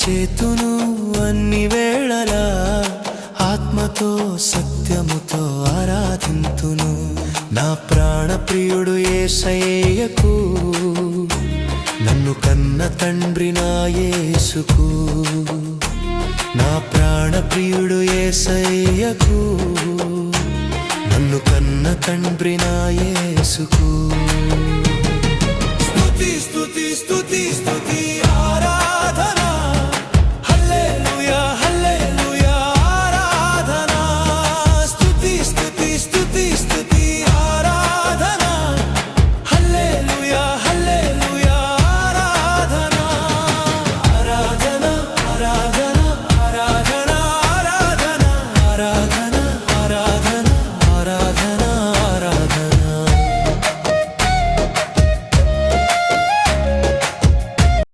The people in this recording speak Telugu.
చేతును అన్ని వేళలా ఆత్మతో సత్యముతో ఆరాధింతును. నా ప్రాణ ప్రియుడు యేసయ్యకు, నన్ను కన్న తండ్రి నా యేసుకు. నా ప్రాణ ప్రియుడు యేసయ్యకు, నన్ను కన్న తండ్రి నా యేసుకు. స్తుతిస్తూ